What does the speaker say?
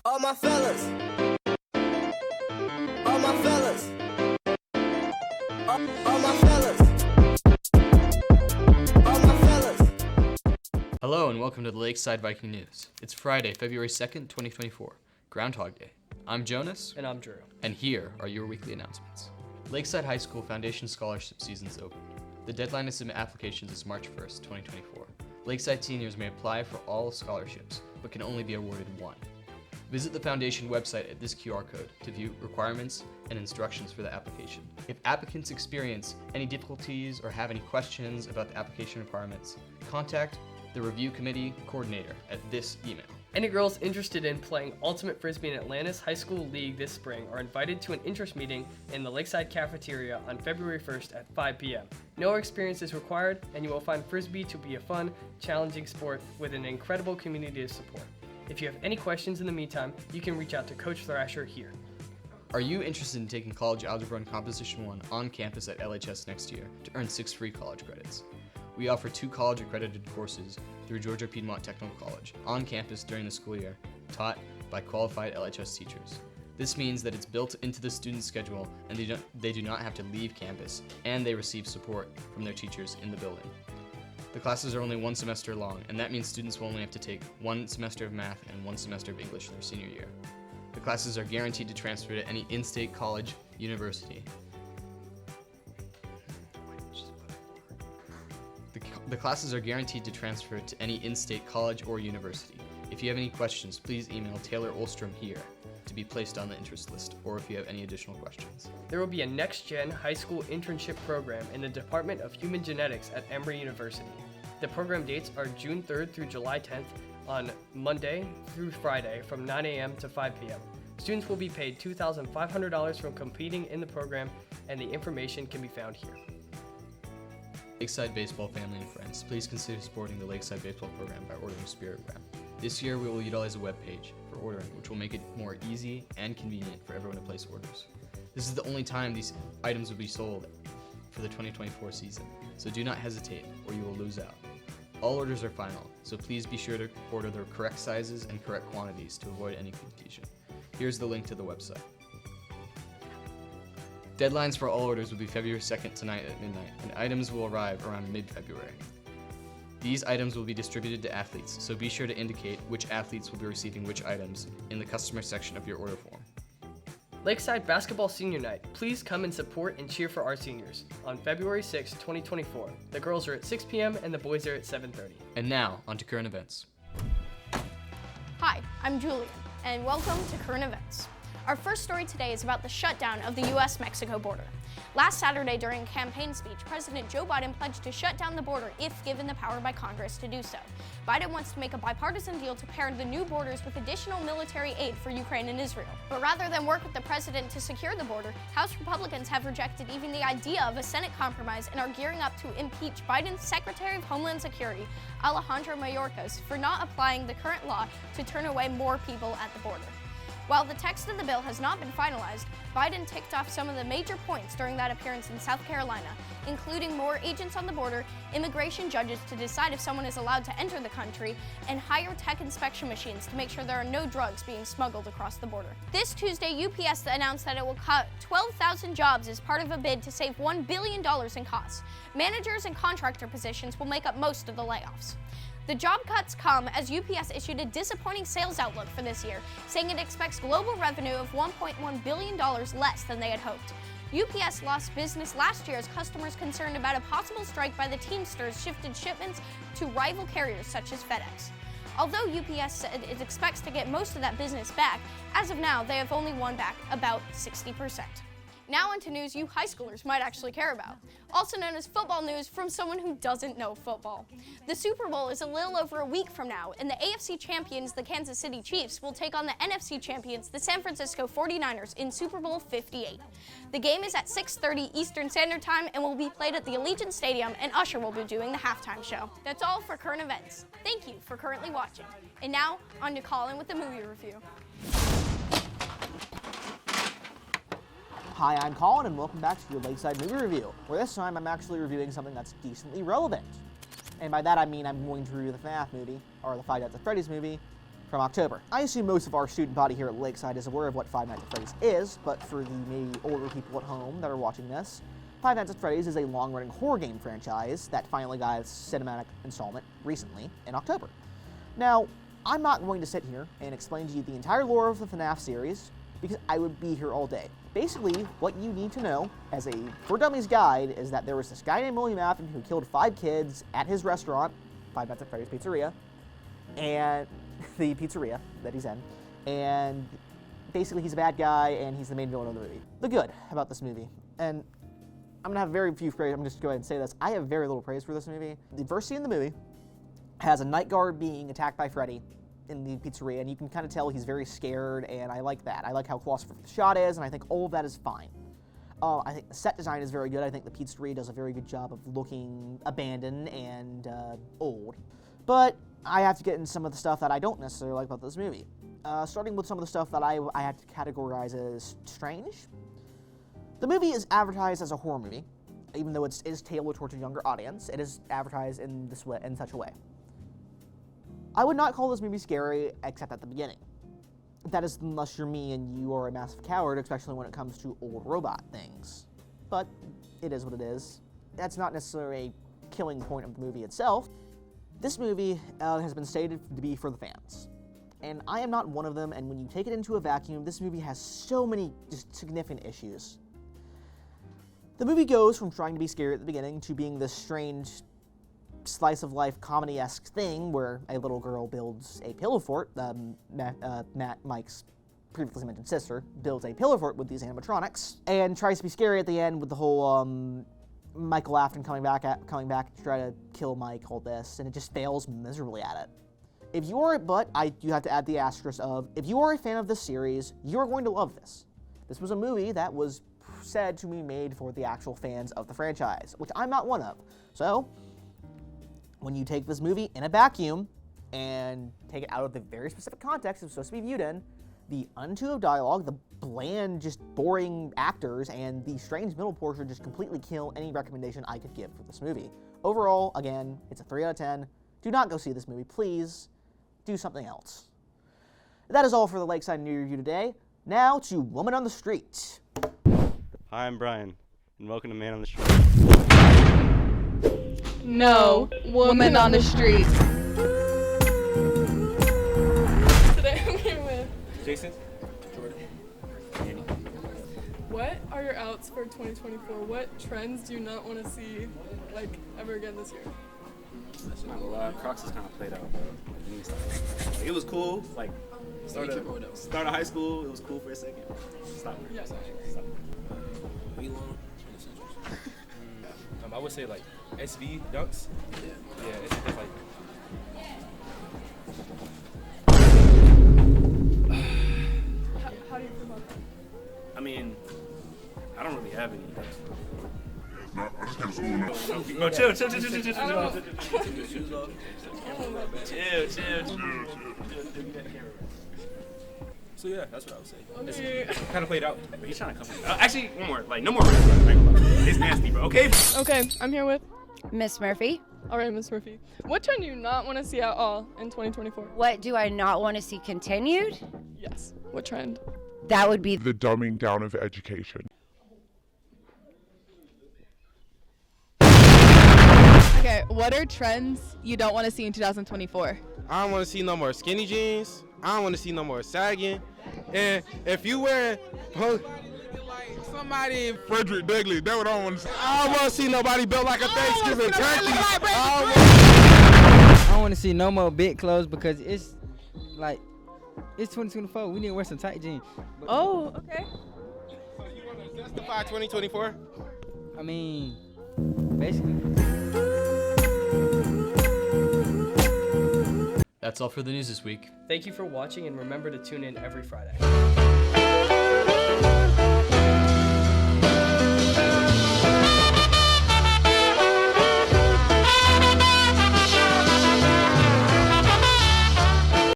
All my fellas, all my fellas, all my fellas, all my fellas. Hello and welcome to the Lakeside Viking News. It's Friday, February 2nd, 2024, Groundhog Day. I'm Jonas. And I'm Drew. And here are your weekly announcements. Lakeside High School Foundation Scholarship Season's open. The deadline to submit applications is March 1st, 2024. Lakeside seniors may apply for all scholarships, but can only be awarded one. Visit the Foundation website at this QR code to view requirements and instructions for the application. If applicants experience any difficulties or have any questions about the application requirements, contact the Review Committee Coordinator at this email. Any girls interested in playing Ultimate Frisbee in Atlantis High School League this spring are invited to an interest meeting in the Lakeside Cafeteria on February 1st at 5 p.m. No experience is required, and you will find Frisbee to be a fun, challenging sport with an incredible community to support. If you have any questions in the meantime, you can reach out to Coach Thrasher here. Are you interested in taking College Algebra and Composition 1 on campus at LHS next year to earn 6 free college credits? We offer 2 college-accredited courses through Georgia Piedmont Technical College on campus during the school year, taught by qualified LHS teachers. This means that it's built into the student's schedule and they do not have to leave campus, and they receive support from their teachers in the building. The classes are only 1 semester long, and that means students will only have to take 1 semester of math and 1 semester of English their senior year. The classes are guaranteed to transfer to any in-state college, university. The classes are guaranteed to transfer to any in-state college or university. If you have any questions, please email Taylor Olstrom here to be placed on the interest list, or if you have any additional questions. There will be a next-gen high school internship program in the Department of Human Genetics at Emory University. The program dates are June 3rd through July 10th on Monday through Friday from 9 a.m. to 5 p.m. Students will be paid $2,500 from competing in the program, and the information can be found here. Lakeside Baseball family and friends, please consider supporting the Lakeside Baseball program by ordering Spirit Wrap. This year we will utilize a web page for ordering, which will make it more easy and convenient for everyone to place orders. This is the only time these items will be sold for the 2024 season, so do not hesitate or you will lose out. All orders are final, so please be sure to order the correct sizes and correct quantities to avoid any confusion. Here's the link to the website. Deadlines for all orders will be February 2nd tonight at midnight, and items will arrive around mid-February. These items will be distributed to athletes, so be sure to indicate which athletes will be receiving which items in the customer section of your order form. Lakeside Basketball Senior Night. Please come and support and cheer for our seniors. On February 6, 2024, the girls are at 6 p.m. and the boys are at 7:30. And now, on to current events. Hi, I'm Julian, and welcome to Current Events. Our first story today is about the shutdown of the U.S.-Mexico border. Last Saturday, during a campaign speech, President Joe Biden pledged to shut down the border if given the power by Congress to do so. Biden wants to make a bipartisan deal to pair the new borders with additional military aid for Ukraine and Israel. But rather than work with the president to secure the border, House Republicans have rejected even the idea of a Senate compromise and are gearing up to impeach Biden's Secretary of Homeland Security, Alejandro Mayorkas, for not applying the current law to turn away more people at the border. While the text of the bill has not been finalized, Biden ticked off some of the major points during that appearance in South Carolina, including more agents on the border, immigration judges to decide if someone is allowed to enter the country, and higher tech inspection machines to make sure there are no drugs being smuggled across the border. This Tuesday, UPS announced that it will cut 12,000 jobs as part of a bid to save $1 billion in costs. Managers and contractor positions will make up most of the layoffs. The job cuts come as UPS issued a disappointing sales outlook for this year, saying it expects global revenue of $1.1 billion less than they had hoped. UPS lost business last year as customers concerned about a possible strike by the Teamsters shifted shipments to rival carriers such as FedEx. Although UPS said it expects to get most of that business back, as of now they have only won back about 60%. Now onto news you high schoolers might actually care about, also known as football news from someone who doesn't know football. The Super Bowl is a little over a week from now, and the AFC champions, the Kansas City Chiefs, will take on the NFC champions, the San Francisco 49ers, in Super Bowl 58. The game is at 6:30 Eastern Standard Time and will be played at the Allegiant Stadium, and Usher will be doing the halftime show. That's all for current events. Thank you for currently watching. And now, on to Colin with the movie review. Hi, I'm Colin, and welcome back to your Lakeside Movie Review, where this time I'm actually reviewing something that's decently relevant. And by that I mean I'm going to review the FNAF movie, or the Five Nights at Freddy's movie, from October. I assume most of our student body here at Lakeside is aware of what Five Nights at Freddy's is, but for the maybe older people at home that are watching this, Five Nights at Freddy's is a long-running horror game franchise that finally got its cinematic installment recently in October. Now, I'm not going to sit here and explain to you the entire lore of the FNAF series, because I would be here all day. Basically, what you need to know as a For Dummies guide is that there was this guy named William Afton who killed 5 kids at his restaurant, Five Nights at Freddy's Pizzeria, and the pizzeria that he's in, and basically he's a bad guy and he's the main villain of the movie. The good about this movie, and I'm gonna have very few praise, I'm just going to go ahead and say this, I have very little praise for this movie. The first scene in the movie has a night guard being attacked by Freddy in the pizzeria, and you can kind of tell he's very scared, and I like that. I like how claustrophobic the shot is, and I think all of that is fine. I think the set design is very good. I think the pizzeria does a very good job of looking abandoned and old. But I have to get into some of the stuff that I don't necessarily like about this movie. Starting with some of the stuff that I have to categorize as strange. The movie is advertised as a horror movie, even though it is tailored towards a younger audience. It is advertised in such a way. I would not call this movie scary, except at the beginning. That is unless you're me and you are a massive coward, especially when it comes to old robot things. But it is what it is. That's not necessarily a killing point of the movie itself. This movie has been stated to be for the fans. And I am not one of them, and when you take it into a vacuum, this movie has so many just significant issues. The movie goes from trying to be scary at the beginning to being this strange slice-of-life comedy-esque thing where a little girl builds a pillow fort. Mike's previously mentioned sister builds a pillow fort with these animatronics and tries to be scary at the end with the whole Michael Afton coming back to try to kill Mike, all this, and it just fails miserably at it. If you are, but I do have to add the asterisk of, if you are a fan of this series, you're going to love this. This was a movie that was said to be made for the actual fans of the franchise, which I'm not one of. So, when you take this movie in a vacuum and take it out of the very specific context it's supposed to be viewed in, the unto of dialogue, the bland, just boring actors, and the strange middle portion just completely kill any recommendation I could give for this movie. Overall, again, it's a 3 out of 10. Do not go see this movie, please. Do something else. That is all for the Lakeside New Review today. Now to Woman on the Street. Hi, I'm Brian, and welcome to Man on the Street. No, woman on the street. Today I'm here with Jason, Jordan, Danny. what are your outs for 2024? What trends do you not want to see like ever again this year? That's not a lot. Crocs is kind of played out, bro. Like, it was cool. Like, start of high school, it was cool for a second. Stop. Yeah. Stop. I would say like SV dunks. Yeah, it's like. How do you feel about that? I mean, I don't really have any dunks. No, chill. I don't know. Chill. So yeah, that's what I would say. Okay. Kind of played out. But he's trying to come in. Actually, one more. Like, no more. It's nasty, bro. Okay? Okay, I'm here with. Miss Murphy, All right, Miss Murphy. What trend do you not want to see at all in 2024? what do I not want to see continued? Yes. What trend? That would be the dumbing down of education. Okay, what are trends you don't want to see in 2024? I don't want to see no more skinny jeans. I don't want to see no more sagging. And if you wearing somebody, Frederick Degley, that's what I want to say. I don't want to see nobody built like a Thanksgiving turkey. I don't want to see no more big clothes because it's 2024. We need to wear some tight jeans. Oh, okay. So you want to justify 2024? I mean, basically. That's all for the news this week. Thank you for watching, and remember to tune in every Friday.